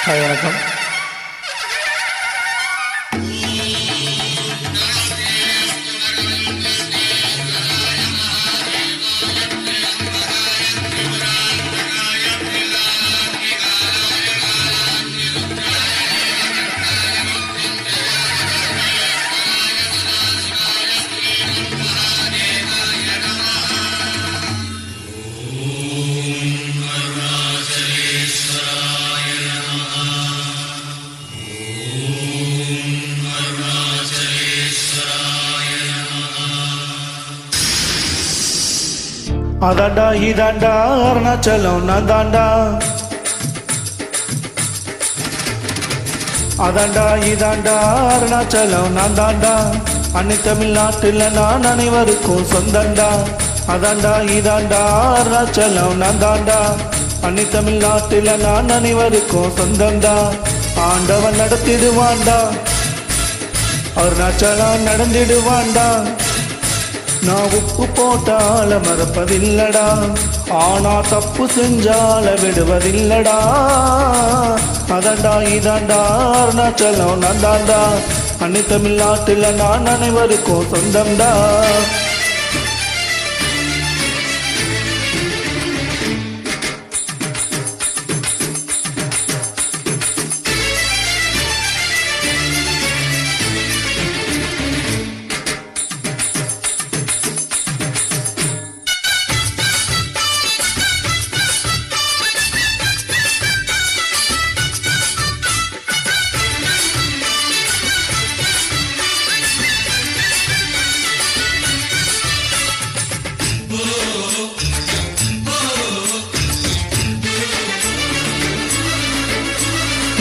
Hi வணக்கம். அதாண்டா இதாண்டா அருணாச்சலம் நான் தாண்டா, அதாண்டா இதாண்டா அருணாச்சலம் நான் தாண்டா, அன்னை தமிழ்நாட்டில் நான் அனைவருக்கும் சொந்தண்டா. அதாண்டா இதாண்டா அருணாச்சலம் நான் தாண்டா, அன்னை தமிழ்நாட்டில் நான் அனைவருக்கும் சொந்தண்டா. ஆண்டவன் நடத்திடுவாண்டா, அருணாச்சலம் நடந்திடுவாண்டா. நான் உப்பு போட்டால மறப்பதில்லடா, ஆனா தப்பு செஞ்சால விடுவதில்லடா. அதாண்டா இதாண்டா அருணாச்சலம் நான் தாண்டா, அன்னை தமிழ்நாட்டில் நான் அனைவருக்கும் சொந்தம்டா.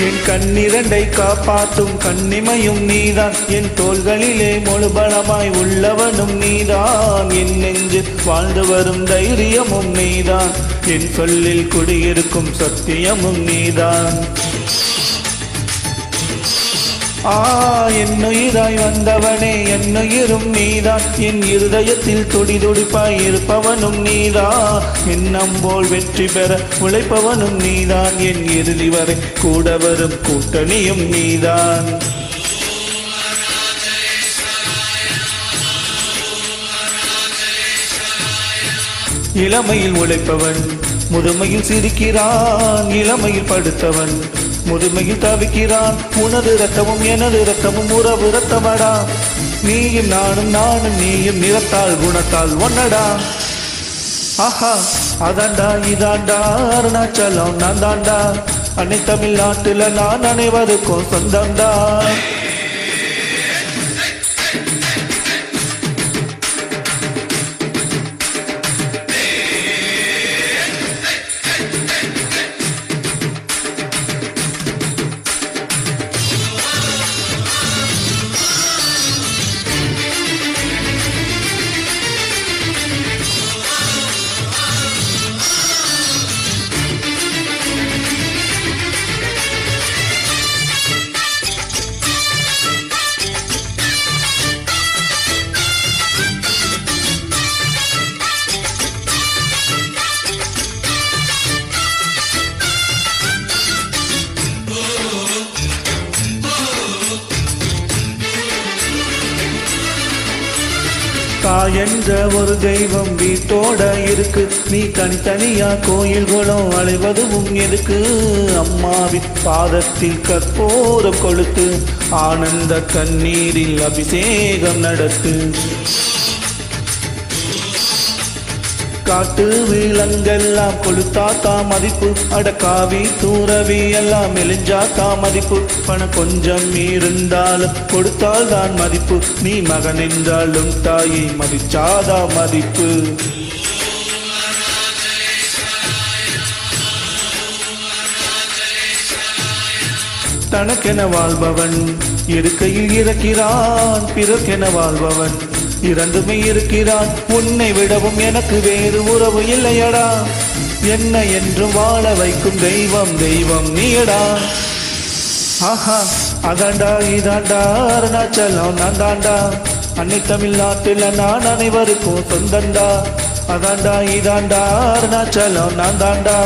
என் கண்ணிரண்டை காப்பாற்றும் கண்ணிமையும் நீதான், என் தோள்களிலே முழுபலமாய் உள்ளவனும் நீதான், என் நெஞ்சு வாழ்ந்து வரும் தைரியமும் நீதான், என் சொல்லில் குடியிருக்கும் சத்தியமும் நீதான். என்னுயிராய் வந்தவனே என்னுயிரும் நீதான், என் இருதயத்தில் துடிதுடிப்பாய் இருப்பவனும் நீதான், எண்ணம் போல் வெற்றி பெற உழைப்பவனும் நீதான், என் இறுதி வரை கூட வரும் கூட்டணியும் நீதான். இளமையில் உழைப்பவன் முதுமையில் சிரிக்கிறான், இளமையில் படுத்தவன் முதுமையில் தவிக்கிறான். உனது ரத்தமும் எனது ரத்தமும் உறவு ரத்தமடா, நீயும் நானும் நானும் நீயும் நிறத்தால் குணத்தால் ஒன்னடா. ஆஹா அதாண்டா இதாண்டா அருணாச்சலம் நான் தாண்டா, அன்னை தமிழ்நாட்டில் நான் அனைவருக்கும் சொந்தம்டா. என்ற ஒரு தெய்வம் வீட்டோட இருக்கு, நீ தனித்தனியா கோயில் குளம் அலைவதும் எதுக்கு? அம்மாவின் பாதத்தில் கற்பூரம் கொளுத்து, ஆனந்த கண்ணீரில் அபிஷேகம் நடத்து. காட்டு விலங்கெல்லாம் கொளுத்தாத்தா மதிப்பு, அடக்காவி தூரவி எல்லாம் மெலிஞ்சாத்தா மதிப்பு. பணம் கொஞ்சம் இருந்தாலும் கொடுத்தால் தான் மதிப்பு, நீ மகன் என்றாலும் தாயை மதிச்சாதா மதிப்பு. தனக்கென வாழ்பவன் இருக்கையில் இருக்கிறான், பிறர்க்கென வாழ்பவன் இறந்துமே இருக்கிறான். உன்னை விடவும் எனக்கு வேறு உறவு இல்லையடா, என்னை என்றும் வாழ வைக்கும் தெய்வம் தெய்வம் நீயடா. ஆஹா அதாண்டா இதாண்டா அருணாச்சலம் நான் தாண்டா, அன்னை தமிழ்நாட்டில் நான் அனைவருக்கும் சொந்தண்டா. அதாண்டா இதாண்டா அருணாச்சலம் நான் தாண்டா,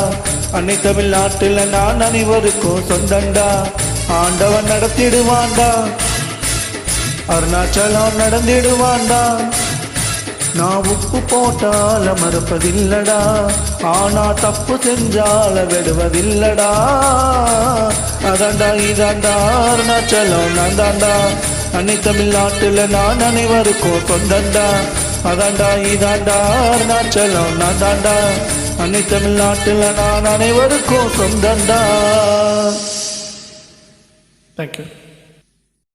அன்னை தமிழ்நாட்டில் நான் அனைவருக்கும் சொந்தண்டா. ஆண்டவன் நடத்திடுவாண்டா, அருணாச்சலம் நடந்திடுவாண்டா. நான் உப்பு போட்டால மறுப்பதில்லடா, ஆனா தப்பு செஞ்சால விடுவதில்லடா. அதாண்டா இதாண்டா அருணாச்சலம் நான் தாண்டா. அன்னை தமிழ்நாட்டில் நான் அனைவருக்கும் சொந்தண்டா. அதாண்டா இதாண்டா அருணாச்சலம் நான் தாண்டா. அன்னை தமிழ்நாட்டில் நான் அனைவருக்கும் சொந்தண்டா. தேங்க்யூ.